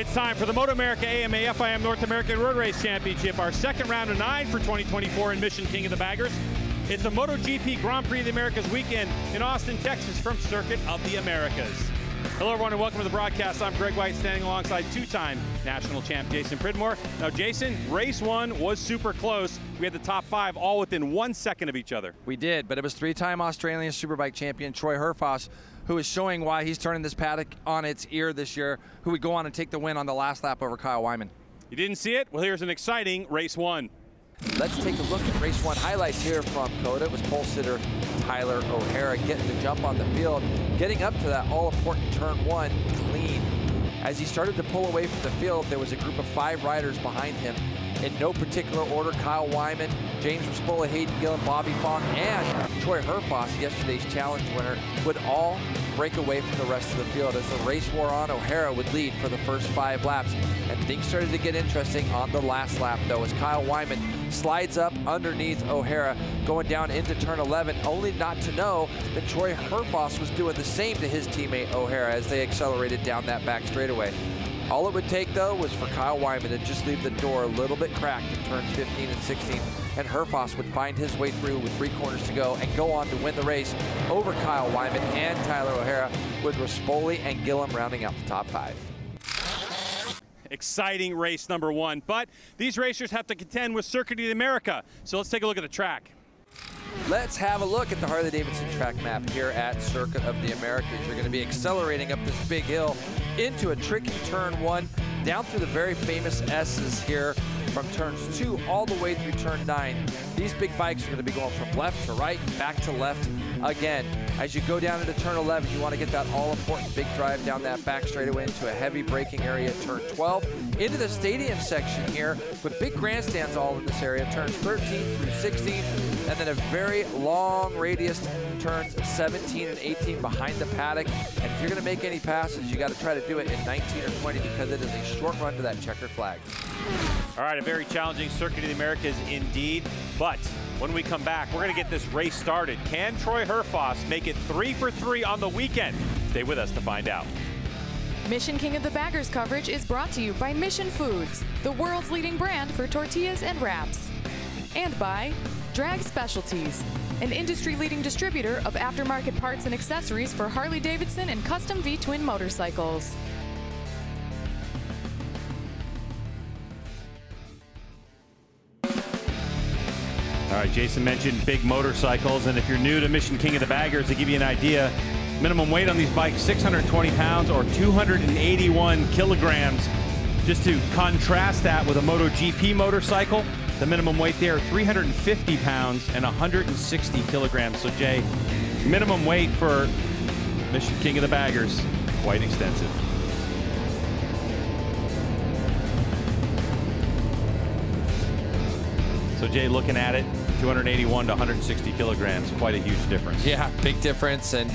It's time for the MotoAmerica AMA FIM North American Road Race Championship, our second round of 9 for 2024 in Mission King of the Baggers. It's the MotoGP Grand Prix of the Americas weekend in Austin, Texas from Circuit of the Americas. Hello everyone and welcome to the broadcast. I'm Greg White, standing alongside two-time national champ Jason Pridmore. Now Jason, race one was super close. We had the top 5 all within 1 second of each other. We did, but it was 3-time Australian Superbike champion Troy Herfoss who is showing why he's turning this paddock on its ear this year, who would go on and take the win on the last lap over Kyle Wyman. You didn't see it? Well, here's an exciting race one. Let's take a look at race one highlights here from COTA. It was pole sitter Tyler O'Hara getting the jump on the field, getting up to that all-important turn 1 clean. As he started to pull away from the field, there was a group of 5 riders behind him. In no particular order, Kyle Wyman, James Raspola, Hayden Gillen, Bobby Fong, and Troy Herfoss, yesterday's challenge winner, would all break away from the rest of the field. As the race wore on, O'Hara would lead for the first 5 laps. And things started to get interesting on the last lap, though, as Kyle Wyman slides up underneath O'Hara, going down into turn 11, only not to know that Troy Herfoss was doing the same to his teammate O'Hara as they accelerated down that back straightaway. All it would take, though, was for Kyle Wyman to just leave the door a little bit cracked in turns 15 and 16, and Herfoss would find his way through with 3 corners to go and go on to win the race over Kyle Wyman and Tyler O'Hara, with Raspola and Gillen rounding out the top 5. Exciting race number 1, but these racers have to contend with Circuit of the America, so let's take a look at the track. Let's have a look at the Harley-Davidson track map here at Circuit of the Americas. You're going to be accelerating up this big hill into a tricky turn 1, down through the very famous S's here from turns 2 all the way through turn 9. These big bikes are going to be going from left to right, back to left again. As you go down into turn 11, you want to get that all-important big drive down that back straightaway into a heavy braking area at turn 12, into the stadium section here with big grandstands all in this area, turns 13 through 16, and then a very long radius turns 17 and 18 behind the paddock. And if you're going to make any passes, you got to try to do it in 19 or 20 because it is a short run to that checkered flag. All right, a very challenging Circuit of the Americas indeed, but when we come back, we're going to get this race started. Can Troy Herfoss make it 3 for 3 on the weekend? Stay with us to find out. Mission King of the Baggers coverage is brought to you by Mission Foods, the world's leading brand for tortillas and wraps. And by Drag Specialties, an industry-leading distributor of aftermarket parts and accessories for Harley-Davidson and custom V-twin motorcycles. All right, Jason mentioned big motorcycles, and if you're new to Mission King of the Baggers, to give you an idea, minimum weight on these bikes, 620 pounds or 281 kilograms. Just to contrast that with a MotoGP motorcycle, the minimum weight there, 350 pounds and 160 kilograms. So Jay, minimum weight for Mission King of the Baggers, quite extensive. So Jay, looking at it, 281 to 160 kilograms, quite a huge difference. Yeah, big difference. And,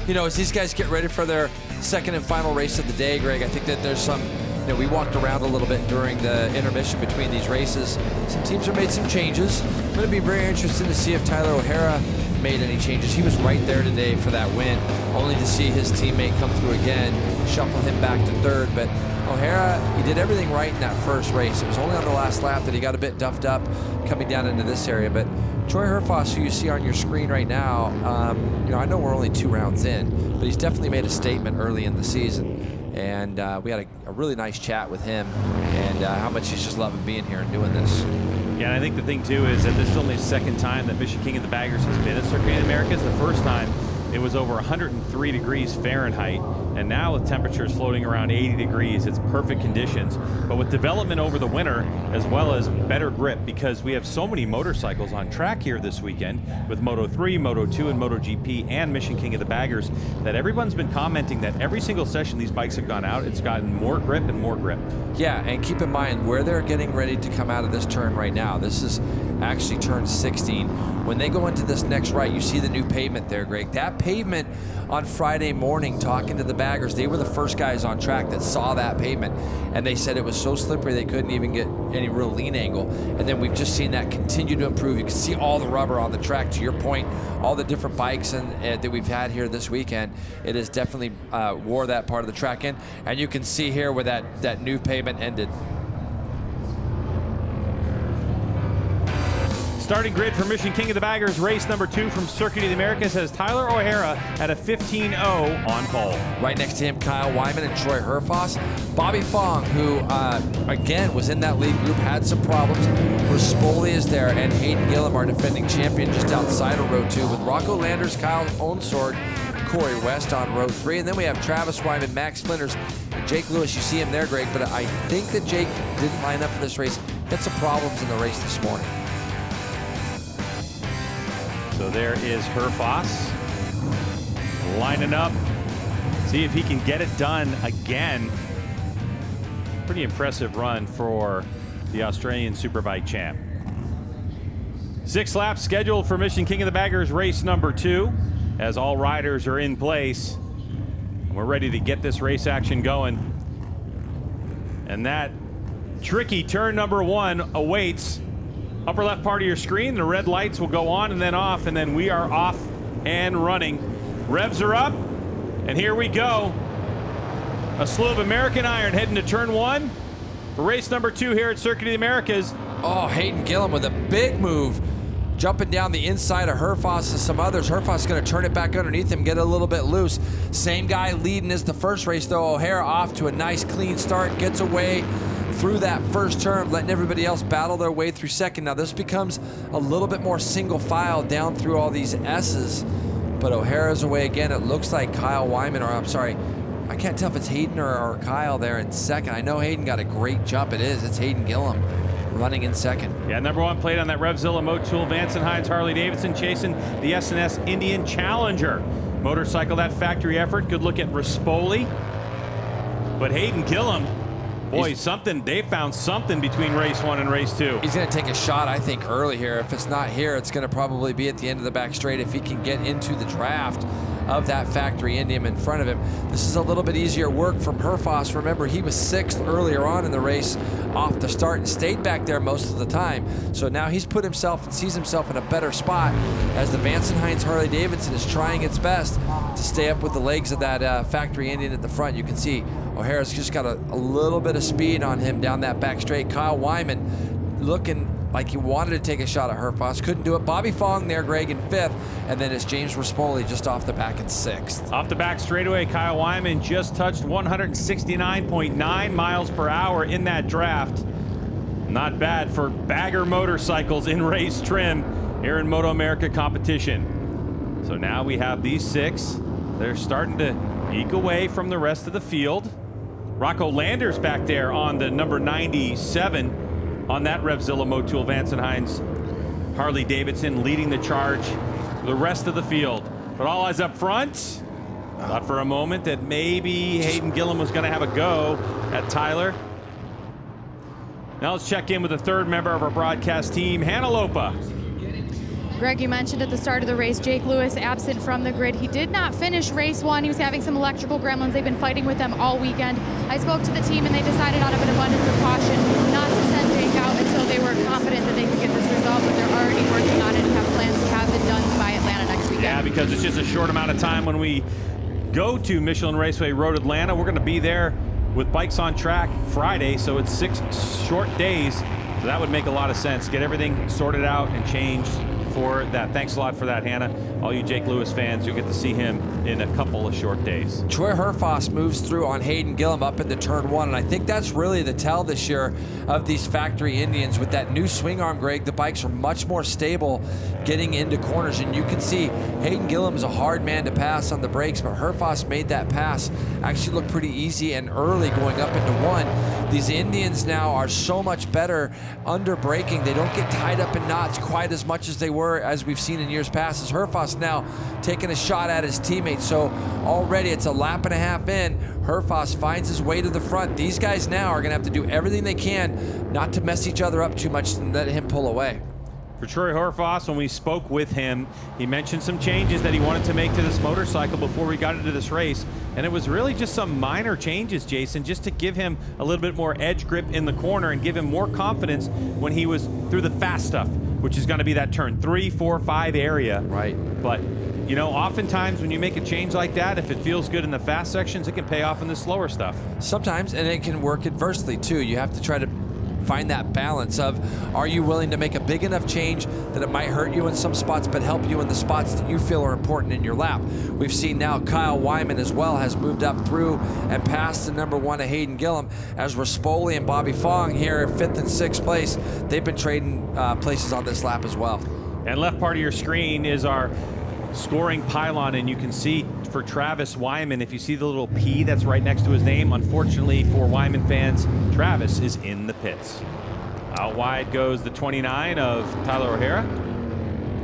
you know, as these guys get ready for their second and final race of the day, Greg, I think that there's some, you know, we walked around a little bit during the intermission between these races. Some teams have made some changes. I'm going to be very interested to see if Tyler O'Hara made any changes. He was right there today for that win, only to see his teammate come through again, shuffle him back to 3rd. But O'Hara, he did everything right in that first race. It was only on the last lap that he got a bit duffed up coming down into this area. But Troy Herfoss, who you see on your screen right now, you know, I know we're only 2 rounds in, but he's definitely made a statement early in the season. And we had a really nice chat with him and how much he's just loving being here and doing this. Yeah, and I think the thing, too, is that this is only the 2nd time that Mission King of the Baggers has been at Circuit of the Americas. The first time, it was over 103 degrees Fahrenheit, and now with temperatures floating around 80 degrees, it's perfect conditions. But with development over the winter, as well as better grip, because we have so many motorcycles on track here this weekend with Moto3, Moto2, and MotoGP, and Mission King of the Baggers, that everyone's been commenting that every single session these bikes have gone out, it's gotten more grip and more grip. Yeah, and keep in mind where they're getting ready to come out of this turn right now. This is actually turn 16. When they go into this next right, you see the new pavement there, Greg. That pavement on Friday morning talking to the baggers. They were the first guys on track that saw that pavement, and they said it was so slippery they couldn't even get any real lean angle. And then we've just seen that continue to improve. You can see all the rubber on the track. To your point, all the different bikes that we've had here this weekend, it has definitely wore that part of the track in. And you can see here where that new pavement ended. Starting grid for Mission King of the Baggers, race number 2 from Circuit of the Americas has Tyler O'Hara at a 15.0 on pole. Right next to him, Kyle Wyman and Troy Herfoss. Bobby Fong, who again was in that lead group, had some problems. Rispoli is there, and Hayden Gillum, our defending champion, just outside of row 2, with Rocco Landers, Kyle Onsword, Corey West on row 3. And then we have Travis Wyman, Max Flinders, and Jake Lewis. You see him there, Greg, but I think that Jake didn't line up for this race. Had some problems in the race this morning. So there is Herfoss lining up. See if he can get it done again. Pretty impressive run for the Australian Superbike champ. 6 laps scheduled for Mission King of the Baggers race number 2, as all riders are in place. And we're ready to get this race action going. And that tricky turn number 1 awaits. Upper left part of your screen, the red lights will go on and then off, and then we are off and running. Revs are up, and here we go. A slew of American iron heading to turn 1 for race number 2 here at Circuit of the Americas. Oh, Hayden Gillum with a big move, jumping down the inside of Herfoss and some others. Herfoss is going to turn it back underneath him, get it a little bit loose. Same guy leading as the first race, though. O'Hara off to a nice clean start, gets away through that first turn, letting everybody else battle their way through second. Now this becomes a little bit more single file down through all these S's, but O'Hara's away again. It looks like Kyle Wyman, or I'm sorry, I can't tell if it's Hayden or Kyle there in second. I know Hayden got a great jump. It's Hayden Gillum running in second. Yeah, number 1 plate on that Revzilla Motul Vance & Hines Harley Davidson, chasing the S&S Indian Challenger. Motorcycle, that factory effort. Good look at Rispoli. But Hayden Gillum, boy, they found something between race 1 and race 2. He's going to take a shot, I think, early here. If it's not here, it's going to probably be at the end of the back straight if he can get into the draft of that factory Indian in front of him. This is a little bit easier work from Herfoss. Remember, he was 6th earlier on in the race off the start and stayed back there most of the time. So now he's put himself and sees himself in a better spot as the Vance & Hines Harley Davidson is trying its best to stay up with the legs of that factory Indian at the front. You can see O'Hara's just got a little bit of speed on him down that back straight. Kyle Wyman looking like he wanted to take a shot at Herfoss, couldn't do it. Bobby Fong there, Greg, in 5th, and then it's James Rispoli just off the back in 6th. Off the back straightaway, Kyle Wyman just touched 169.9 miles per hour in that draft. Not bad for bagger motorcycles in race trim here in MotoAmerica competition. So now we have these 6. They're starting to eke away from the rest of the field. Rocco Landers back there on the number 97 on that Revzilla Motul Vance & Hines Harley Davidson, leading the charge for the rest of the field. But all eyes up front. Thought for a moment that maybe Hayden Gillum was going to have a go at Tyler. Now let's check in with the 3rd member of our broadcast team, Hannah Lopa. Greg, you mentioned at the start of the race, Jake Lewis absent from the grid. He did not finish race 1. He was having some electrical gremlins. They've been fighting with them all weekend. I spoke to the team and they decided out of an abundance of caution not to send Jake out until they were confident that they could get this resolved, but they're already working on it and have plans to have it done by Atlanta next weekend. Yeah, because it's just a short amount of time when we go to Michelin Raceway Road Atlanta. We're going to be there with bikes on track Friday, so it's 6 short days. So that would make a lot of sense. Get everything sorted out and changed for that. Thanks a lot for that, Hannah. All you Jake Lewis fans, you'll get to see him in a couple of short days. Troy Herfoss moves through on Hayden Gillum up into turn 1, and I think that's really the tell this year of these factory Indians. With that new swing arm, Greg, the bikes are much more stable getting into corners, and you can see Hayden Gillum is a hard man to pass on the brakes, but Herfoss made that pass actually look pretty easy and early going up into 1. These Indians now are so much better under braking. They don't get tied up in knots quite as much as they were, as we've seen in years past, as Herfoss now taking a shot at his teammates. So already it's a lap and a half in. Herfoss finds his way to the front. These guys now are going to have to do everything they can not to mess each other up too much and let him pull away. For Troy Horvath, when we spoke with him, he mentioned some changes that he wanted to make to this motorcycle before we got into this race. And it was really just some minor changes, Jason, just to give him a little bit more edge grip in the corner and give him more confidence when he was through the fast stuff, which is going to be that turn 3, 4, 5 area. Right. But, you know, oftentimes when you make a change like that, if it feels good in the fast sections, it can pay off in the slower stuff. Sometimes, and it can work adversely too. You have to try to find that balance of, are you willing to make a big enough change that it might hurt you in some spots but help you in the spots that you feel are important in your lap. We've seen now Kyle Wyman as well has moved up through and past the #1 of Hayden Gillum, as Rispoli and Bobby Fong here at 5th and 6th place. They've been trading places on this lap as well. And left part of your screen is our scoring pylon, and you can see for Travis Wyman, if you see the little P that's right next to his name, unfortunately for Wyman fans, Travis is in the pits. Out wide goes the 29 of Tyler O'Hara.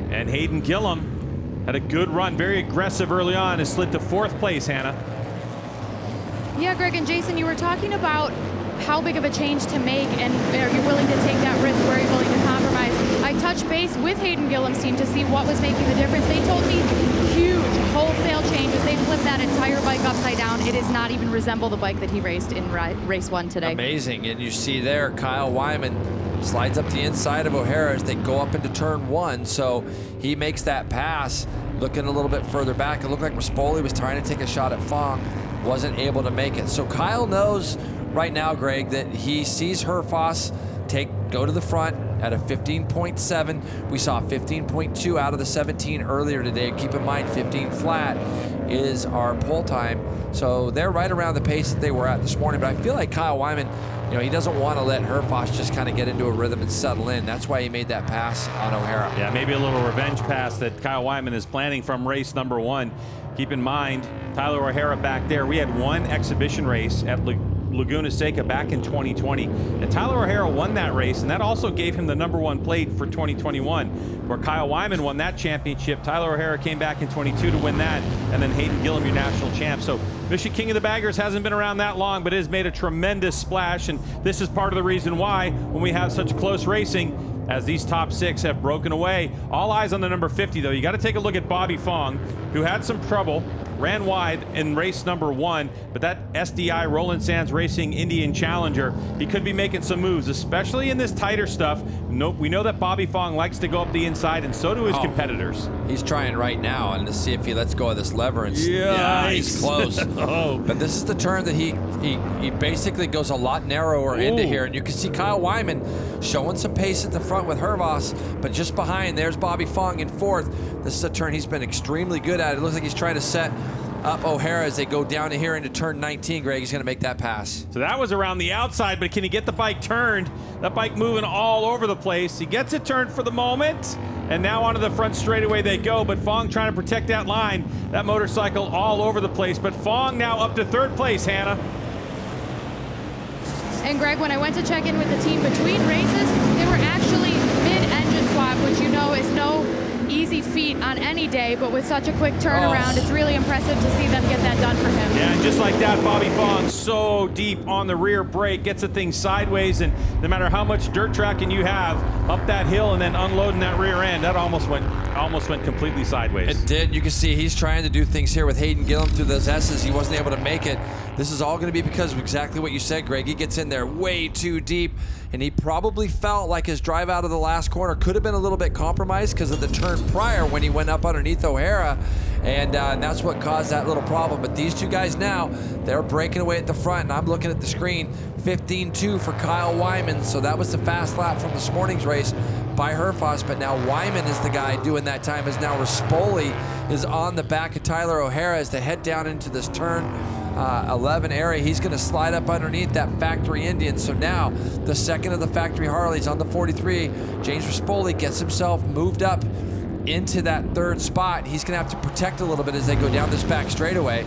And Hayden Gillum had a good run, very aggressive early on, has slid to 4th place, Hannah. Yeah, Greg and Jason, you were talking about how big of a change to make, and are you willing to take that risk, where are you willing to compromise? I touched base with Hayden Gillum's team to see what was making the difference. They told me huge wholesale changes. They flipped that entire bike upside down. It does not even resemble the bike that he raced in race 1 today. Amazing, and you see there Kyle Wyman slides up the inside of O'Hara as they go up into turn 1, so he makes that pass, looking a little bit further back. It looked like Rispoli was trying to take a shot at Fong, wasn't able to make it. So Kyle knows right now, Greg, that he sees Horvath go to the front at a 15.7. We saw 15.2 out of the 17 earlier today. Keep in mind, 15 flat is our pole time. So they're right around the pace that they were at this morning. But I feel like Kyle Wyman, you know, he doesn't want to let Horvath just kind of get into a rhythm and settle in. That's why he made that pass on O'Hara. Yeah, maybe a little revenge pass that Kyle Wyman is planning from race #1. Keep in mind, Tyler O'Hara back there. We had one exhibition race at Laguna Seca back in 2020. And Tyler O'Hara won that race, and that also gave him the #1 plate for 2021, where Kyle Wyman won that championship. Tyler O'Hara came back in 22 to win that, and then Hayden Gillum, your national champ. So Michigan King of the Baggers hasn't been around that long, but it has made a tremendous splash, and this is part of the reason why, when we have such close racing, as these top 6 have broken away. All eyes on the number 50, though. You got to take a look at Bobby Fong, who had some trouble, ran wide in race #1, but that SDI Roland Sands Racing Indian Challenger, he could be making some moves, especially in this tighter stuff. We know that Bobby Fong likes to go up the inside, and so do his competitors. He's trying right now, and to see if he lets go of this lever. And yeah, he's close. But this is the turn that he basically goes a lot narrower into here, and you can see Kyle Wyman showing some pace at the front with Horvath, but just behind, there's Bobby Fong in 4th. This is a turn he's been extremely good at. It looks like he's trying to set up O'Hara as they go down to here into turn 19. Greg, he's going to make that pass. So that was around the outside, but can he get the bike turned? That bike moving all over the place. He gets it turned for the moment, and now onto the front straightaway they go, but Fong trying to protect that line. That motorcycle all over the place, but Fong now up to 3rd place, Hannah. And Greg, when I went to check in with the team between races, they were actually mid-engine swap, which you know is no easy feat on any day, but with such a quick turnaround, it's really impressive to see them get that done for him. Yeah, and just like that, Bobby Fong so deep on the rear brake, gets the thing sideways, and no matter how much dirt tracking you have up that hill and then unloading that rear end, that almost went completely sideways. It did. You can see he's trying to do things here with Hayden Gillum through those S's. He wasn't able to make it. This is all going to be because of exactly what you said, Greg. He gets in there way too deep, and he probably felt like his drive out of the last corner could have been a little bit compromised because of the turn prior when he went up underneath O'Hara, and that's what caused that little problem. But these two guys now, they're breaking away at the front, and I'm looking at the screen, 15.2 for Kyle Wyman, so that was the fast lap from this morning's race by Horvath, but now Wyman is the guy doing that time, as now Rispoli is on the back of Tyler O'Hara as they head down into this turn 11 area. He's going to slide up underneath that factory Indian. So now the second of the factory Harleys on the 43, James Rispoli gets himself moved up into that 3rd spot. He's going to have to protect a little bit as they go down this back straightaway.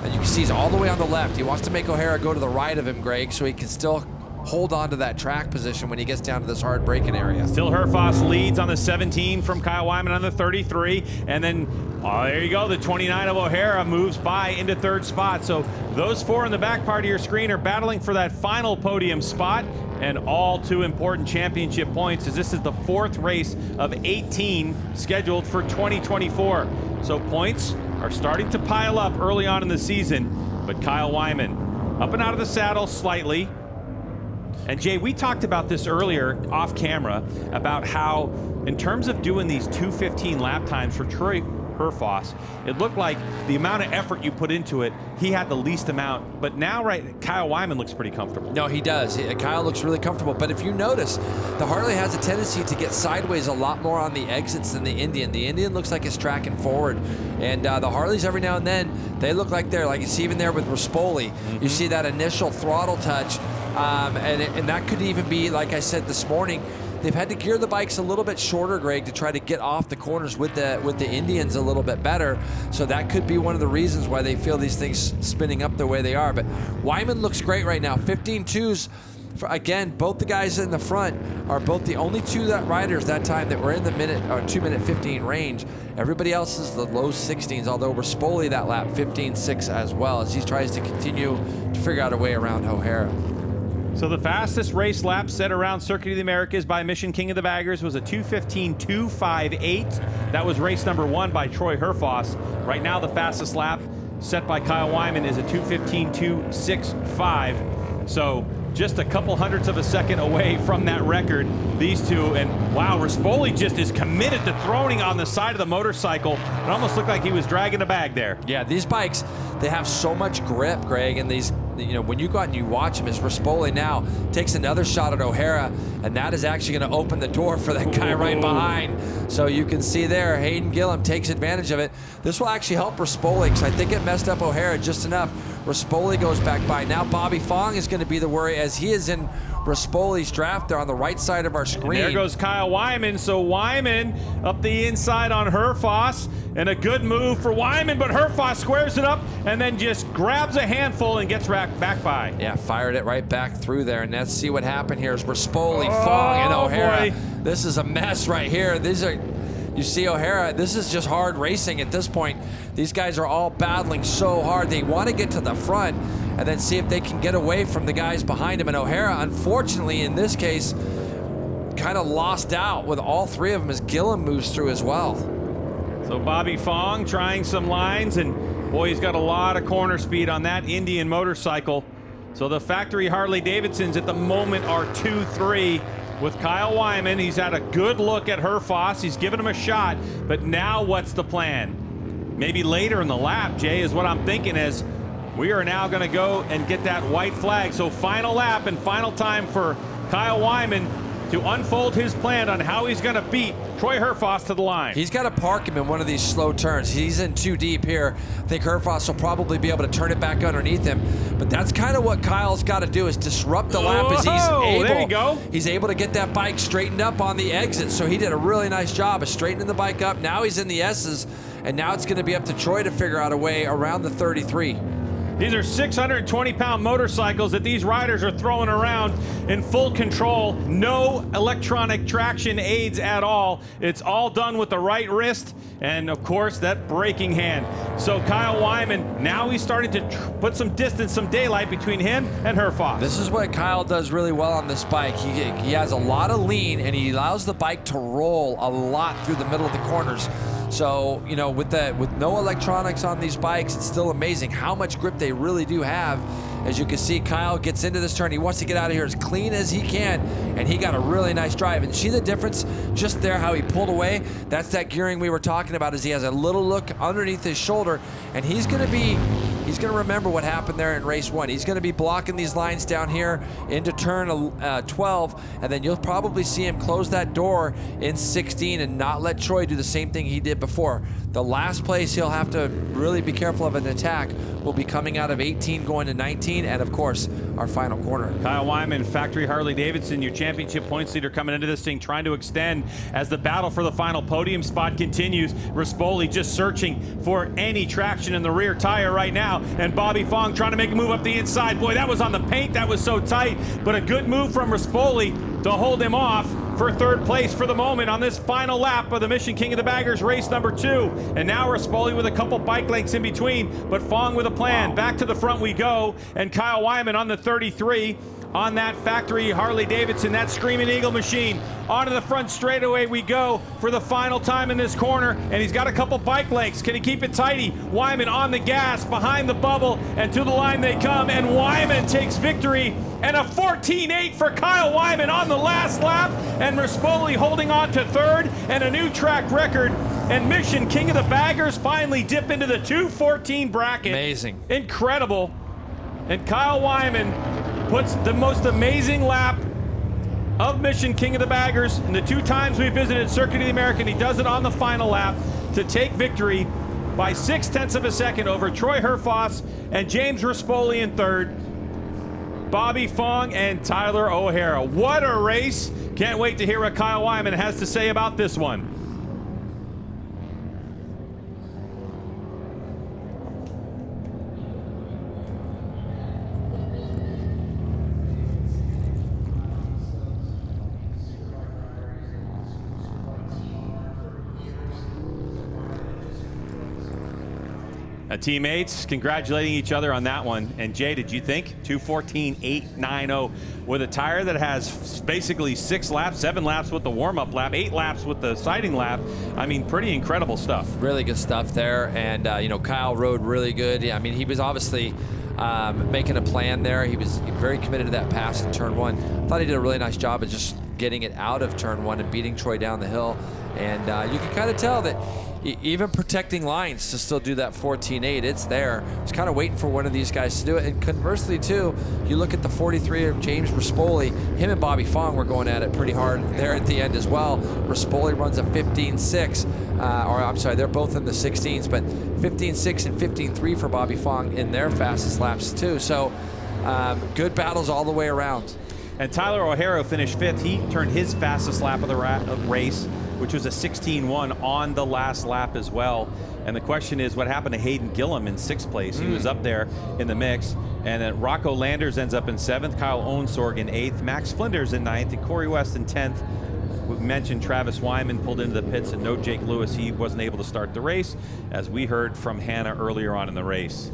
And you can see he's all the way on the left. He wants to make O'Hara go to the right of him, Greg, so he can still hold on to that track position when he gets down to this hard braking area. Still Horvath leads on the 17 from Kyle Wyman on the 33, and then there you go, the 29 of O'Hara moves by into 3rd spot. So those 4 in the back part of your screen are battling for that final podium spot. and all too important championship points, as this is the 4th race of 18 scheduled for 2024. So points are starting to pile up early on in the season, but Kyle Wyman up and out of the saddle slightly. And Jay, we talked about this earlier off camera about how in terms of doing these 2:15 lap times for Troy Herfoss, it looked like the amount of effort you put into it, he had the least amount. But now, right, Kyle Wyman looks pretty comfortable. No, he does. Kyle looks really comfortable. But if you notice, the Harley has a tendency to get sideways a lot more on the exits than the Indian. The Indian looks like it's tracking forward. And the Harleys, every now and then, they look like they're, like you see even there with Rispoli, you see that initial throttle touch. And that could even be, like I said this morning, they've had to gear the bikes a little bit shorter, Greg, to try to get off the corners with the Indians a little bit better. So that could be one of the reasons why they feel these things spinning up the way they are. But Wyman looks great right now. 15.2s. Again, both the guys in the front are both the only two riders that time that were in the 2-minute 15 range. Everybody else is the low 16s, although Rispoli that lap 15.6 as well, as he tries to continue to figure out a way around O'Hara. So the fastest race lap set around Circuit of the Americas by Mission King of the Baggers was a 2:15.258. That was race number 1 by Troy Herfoss. Right now, the fastest lap set by Kyle Wyman is a 2:15.265. So just a couple hundredths of a second away from that record, these two. And wow, Rispoli just is committed to throwing on the side of the motorcycle. It almost looked like he was dragging a bag there. Yeah, these bikes, they have so much grip, Greg, and these, you know, when you go out and you watch them, as Rispoli now takes another shot at O'Hara, and that is actually going to open the door for that guy right behind. So you can see there, Hayden Gillum takes advantage of it. This will actually help Rispoli, because I think it messed up O'Hara just enough. Rispoli goes back by. Now Bobby Fong is going to be the worry, as he is in Rispoli's draft there on the right side of our screen. And there goes Kyle Wyman. So Wyman up the inside on Herfoss, and a good move for Wyman, but Herfoss squares it up and then just grabs a handful and gets back by. Yeah, fired it right back through there. And let's see what happened here. Is Rispoli, Fong, and O'Hara. This is a mess right here. These are, you see O'Hara, this is just hard racing at this point. These guys are all battling so hard. They want to get to the front and then see if they can get away from the guys behind him. And O'Hara, unfortunately, in this case, kind of lost out with all three of them as Gillum moves through as well. So Bobby Fong trying some lines, and boy, he's got a lot of corner speed on that Indian motorcycle. So the factory Harley-Davidsons at the moment are 2-3 with Kyle Wyman. He's had a good look at Herfoss. He's given him a shot, but now what's the plan? Maybe later in the lap, Jay, is what I'm thinking, as we are now going to go and get that white flag. So final lap and final time for Kyle Wyman to unfold his plan on how he's going to beat Troy Herfoss to the line. He's got to park him in one of these slow turns. He's in too deep here. I think Herfoss will probably be able to turn it back underneath him. But that's kind of what Kyle's got to do, is disrupt the lap as he's able. There you go. He's able to get that bike straightened up on the exit. So he did a really nice job of straightening the bike up. Now he's in the S's, and now it's going to be up to Troy to figure out a way around the 33. These are 620-pound motorcycles that these riders are throwing around in full control. No electronic traction aids at all. It's all done with the right wrist and, of course, that braking hand. So Kyle Wyman, now he's starting to put some distance, some daylight between him and Herfoss. This is what Kyle does really well on this bike. He has a lot of lean, and he allows the bike to roll a lot through the middle of the corners. So, you know, with no electronics on these bikes, it's still amazing how much grip they really do have. As you can see, Kyle gets into this turn. He wants to get out of here as clean as he can, and he got a really nice drive. And see the difference just there, how he pulled away? That's that gearing we were talking about, as he has a little look underneath his shoulder, and he's going to remember what happened there in race 1. He's going to be blocking these lines down here into turn 12, and then you'll probably see him close that door in 16 and not let Troy do the same thing he did before. The last place he'll have to really be careful of an attack will be coming out of 18 going to 19, and of course, our final corner. Kyle Wyman, factory Harley-Davidson, your championship points leader, coming into this thing, trying to extend as the battle for the final podium spot continues. Rispoli just searching for any traction in the rear tire right now, and Bobby Fong trying to make a move up the inside. Boy, that was on the paint. That was so tight, but a good move from Rispoli to hold him off for third place for the moment on this final lap of the Mission King of the Baggers race number 2. And now Rispoli with a couple bike lengths in between, but Fong with a plan. Back to the front we go, and Kyle Wyman on the 33 on that factory Harley-Davidson, that Screaming Eagle machine. Onto the front straightaway we go for the final time in this corner, and he's got a couple bike lengths. Can he keep it tidy? Wyman on the gas, behind the bubble, and to the line they come, and Wyman takes victory, and a 14.8 for Kyle Wyman on the last lap, and Rispoli holding on to third, and a new track record, and Mission King of the Baggers finally dip into the 2:14 bracket. Amazing. Incredible. And Kyle Wyman puts the most amazing lap of Mission King of the Baggers in the 2 times we visited Circuit of the America, and he does it on the final lap to take victory by 0.6 of a second over Troy Herfoss and James Rispoli in third, Bobby Fong and Tyler O'Hara. What a race. Can't wait to hear what Kyle Wyman has to say about this one. Teammates congratulating each other on that one. And Jay, did you think 2:14.890 with a tire that has basically 6 laps, 7 laps with the warm-up lap, 8 laps with the sighting lap? I mean, pretty incredible stuff. Really good stuff there. And you know, Kyle rode really good. I mean, he was obviously making a plan there. He was very committed to that pass in turn 1. I thought he did a really nice job of just getting it out of turn 1 and beating Troy down the hill. And you can kind of tell that even protecting lines to still do that 14.8, it's there. It's kind of waiting for one of these guys to do it. And conversely, too, you look at the 43 of James Rispoli. Him and Bobby Fong were going at it pretty hard there at the end as well. Rispoli runs a 15.6, or I'm sorry, they're both in the 16s, but 15.6 and 15.3 for Bobby Fong in their fastest laps, too. So good battles all the way around. And Tyler O'Hara finished 5th. He turned his fastest lap of the race, which was a 16.1 on the last lap as well. And the question is, what happened to Hayden Gillum in 6th place? He was up there in the mix. And then Rocco Landers ends up in 7th, Kyle Owensorg in 8th, Max Flinders in 9th, and Corey West in 10th. We mentioned Travis Wyman pulled into the pits, and no Jake Lewis. He wasn't able to start the race, as we heard from Hannah earlier on in the race.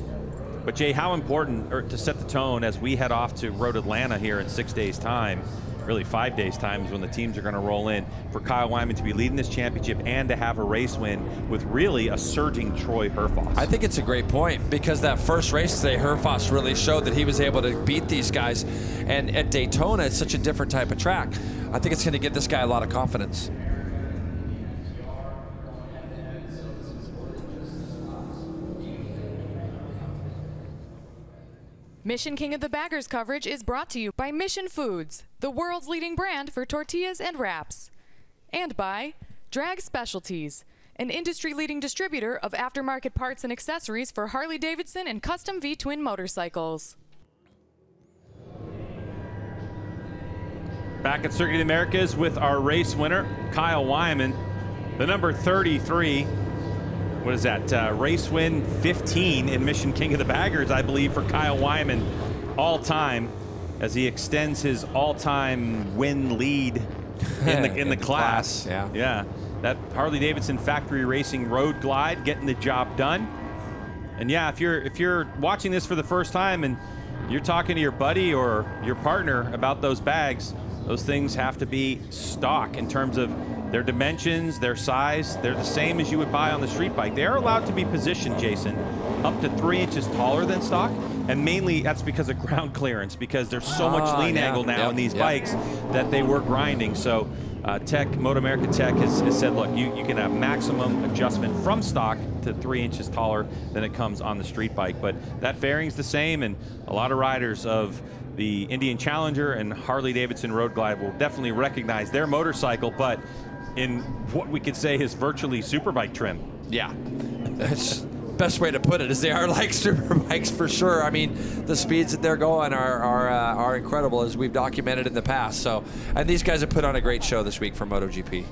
But Jay, how important to set the tone as we head off to Road Atlanta here in 6 days' time, really 5 days' time is when the teams are going to roll in, for Kyle Wyman to be leading this championship and to have a race win with really a surging Troy Herfoss. I think it's a great point, because that first race today, Herfoss really showed that he was able to beat these guys. And at Daytona, it's such a different type of track. I think it's going to give this guy a lot of confidence. Mission King of the Baggers coverage is brought to you by Mission Foods, the world's leading brand for tortillas and wraps. And by Drag Specialties, an industry-leading distributor of aftermarket parts and accessories for Harley-Davidson and custom V-twin motorcycles. Back at Circuit of the Americas with our race winner, Kyle Wyman, the number 33. What is that? Race win 15 in Mission King of the Baggers, I believe, for Kyle Wyman all time, as he extends his all-time win lead in the class. Yeah. That Harley-Davidson Factory Racing Road Glide getting the job done. And yeah, if you're watching this for the first time and you're talking to your buddy or your partner about those bags, those things have to be stock in terms of their dimensions, their size. They're the same as you would buy on the street bike. They are allowed to be positioned, Jason, up to 3 inches taller than stock. And mainly that's because of ground clearance, because there's so much lean angle now in these bikes that they were grinding. So MotoAmerica Tech has said, look, you can have maximum adjustment from stock to 3 inches taller than it comes on the street bike. But that fairing's the same, and a lot of riders of the Indian Challenger and Harley-Davidson Road Glide will definitely recognize their motorcycle, but in what we could say is virtually superbike trim. Yeah, that's best way to put it, is they are like superbikes for sure. I mean, the speeds that they're going are incredible, as we've documented in the past. So, and these guys have put on a great show this week for MotoGP.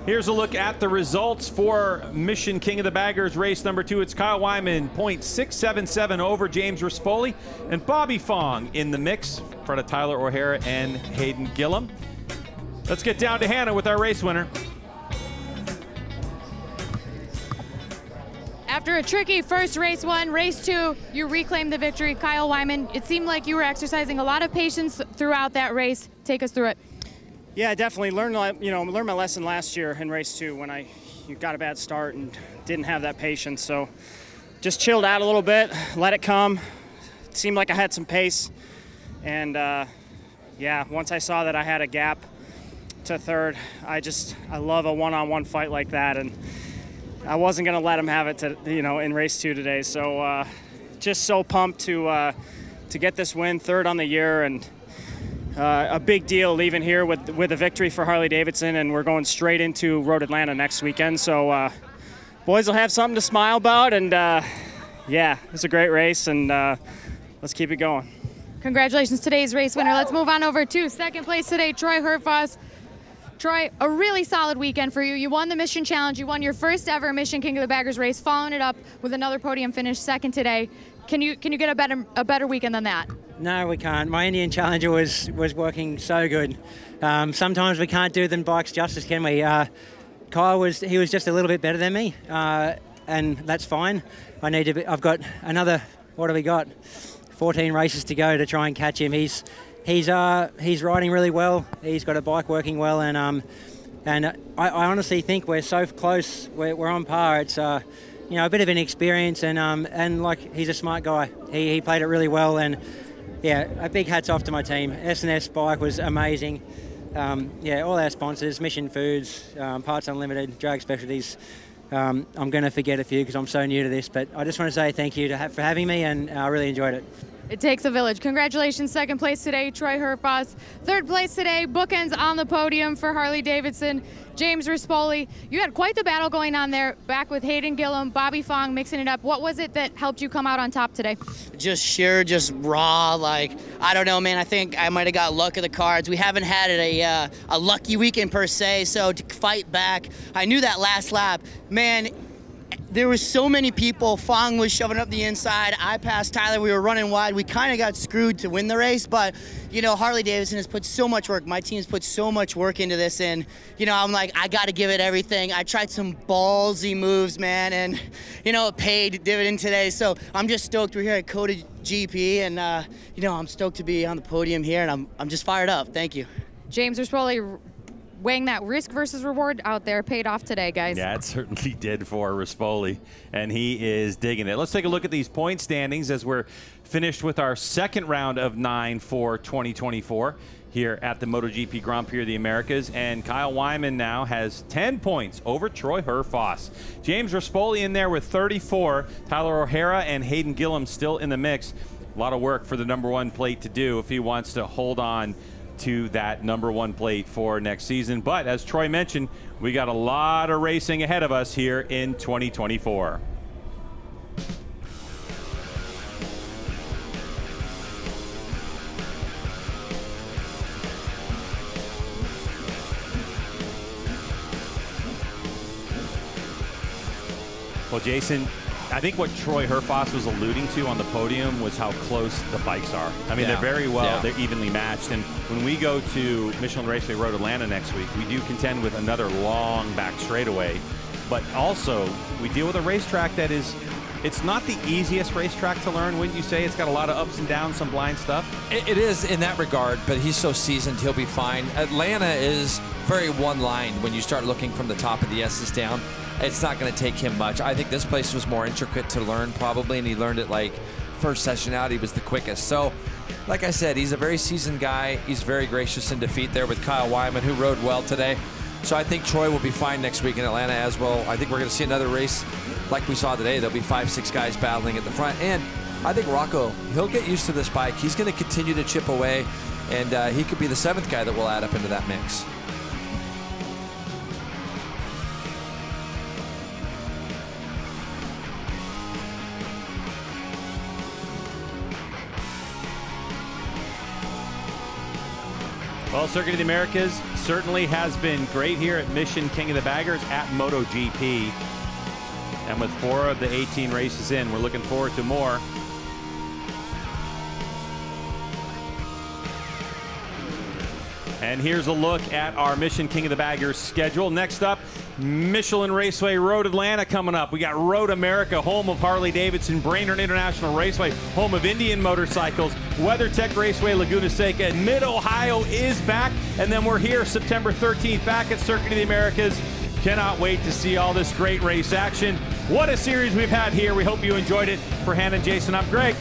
Here's a look at the results for Mission King of the Baggers race number 2. It's Kyle Wyman, 0.677 over James Rispoli, and Bobby Fong in the mix in front of Tyler O'Hara and Hayden Gillum. Let's get down to Hannah with our race winner. After a tricky first race one, race two, you reclaimed the victory. Kyle Wyman, it seemed like you were exercising a lot of patience throughout that race. Take us through it. Yeah, I definitely learned my lesson last year in race two when I got a bad start and didn't have that patience. So just chilled out a little bit, let it come. It seemed like I had some pace. And yeah, once I saw that I had a gap to third, I love a one-on-one fight like that. And I wasn't going to let him have it in race two today. So just so pumped to get this win, third on the year, and a big deal leaving here with a victory for Harley-Davidson, and we're going straight into Road Atlanta next weekend. So boys will have something to smile about, and yeah, it's a great race, and let's keep it going. Congratulations, today's race winner. Let's move on over to second place today, Troy Herfoss. Troy, a really solid weekend for you. You won the Mission Challenge. You won your first ever Mission King of the Baggers race, following it up with another podium finish, second today. Can you get a better weekend than that? No, we can't. My Indian Challenger was working so good. Sometimes we can't do the bikes justice, can we? Kyle was just a little bit better than me, and that's fine. I've got another. What have we got? 14 races to go to try and catch him. He's riding really well. He's got a bike working well, and I honestly think we're so close. We're on par. It's a bit of an experience, and like, he's a smart guy. He played it really well, and yeah, a big hats off to my team. S&S bike was amazing. Yeah, all our sponsors, Mission Foods, Parts Unlimited, Drag Specialties. I'm going to forget a few because I'm so new to this, but I just want to say thank you for having me, and I really enjoyed it. It takes a village. Congratulations, second place today, Troy Herfoss. Third place today, bookends on the podium for Harley-Davidson, James Rispoli. You had quite the battle going on there, back with Hayden Gillum, Bobby Fong mixing it up. What was it that helped you come out on top today? Just raw, I don't know, man. I think I might have got luck of the cards. We haven't had a lucky weekend per se, so to fight back, I knew that last lap, man, there were so many people. Fong was shoving up the inside. I passed Tyler. We were running wide. We kind of got screwed to win the race, but, Harley-Davidson has put so much work. My team's put so much work into this, and, I'm like, I got to give it everything. I tried some ballsy moves, man, and, it paid dividend today, so I'm just stoked. We're here at COTA GP, and, I'm stoked to be on the podium here, and I'm just fired up. Thank you. James Rispoli, weighing that risk versus reward out there, paid off today, guys. Yeah, it certainly did for Rispoli, and he is digging it. Let's take a look at these point standings as we're finished with our second round of 9 for 2024 here at the MotoGP Grand Prix of the Americas, and Kyle Wyman now has 10 points over Troy Herfoss. James Rispoli in there with 34, Tyler O'Hara and Hayden Gillum still in the mix. A lot of work for the #1 plate to do if he wants to hold on to that #1 plate for next season. But as Troy mentioned, we got a lot of racing ahead of us here in 2024. Well, Jason, I think what Troy Herfoss was alluding to on the podium was how close the bikes are. I mean, they're very well, they're evenly matched. And when we go to Michelin Raceway Road Atlanta next week, we do contend with another long back straightaway. But also, we deal with a racetrack that it's not the easiest racetrack to learn, wouldn't you say? It's got a lot of ups and downs, some blind stuff. It is in that regard, but he's so seasoned, he'll be fine. Atlanta is very one line when you start looking from the top of the S's down. It's not going to take him much. I think this place was more intricate to learn probably, and he learned it like first session out, he was the quickest. So, like I said, he's a very seasoned guy. He's very gracious in defeat there with Kyle Wyman, who rode well today. So I think Troy will be fine next week in Atlanta as well. I think we're going to see another race like we saw today. There'll be 5-6 guys battling at the front. And I think Rocco, he'll get used to this bike. He's going to continue to chip away, and he could be the 7th guy that will add up into that mix. Well, Circuit of the Americas certainly has been great here at Mission King of the Baggers at MotoGP. And with 4 of the 18 races in, we're looking forward to more. And here's a look at our Mission King of the Baggers schedule. Next up, Michelin Raceway, Road Atlanta coming up. We got Road America, home of Harley-Davidson, Brainerd International Raceway, home of Indian Motorcycles, WeatherTech Raceway, Laguna Seca, and Mid-Ohio is back. And then we're here September 13th back at Circuit of the Americas. Cannot wait to see all this great race action. What a series we've had here. We hope you enjoyed it. For Hannah and Jason, I'm Greg.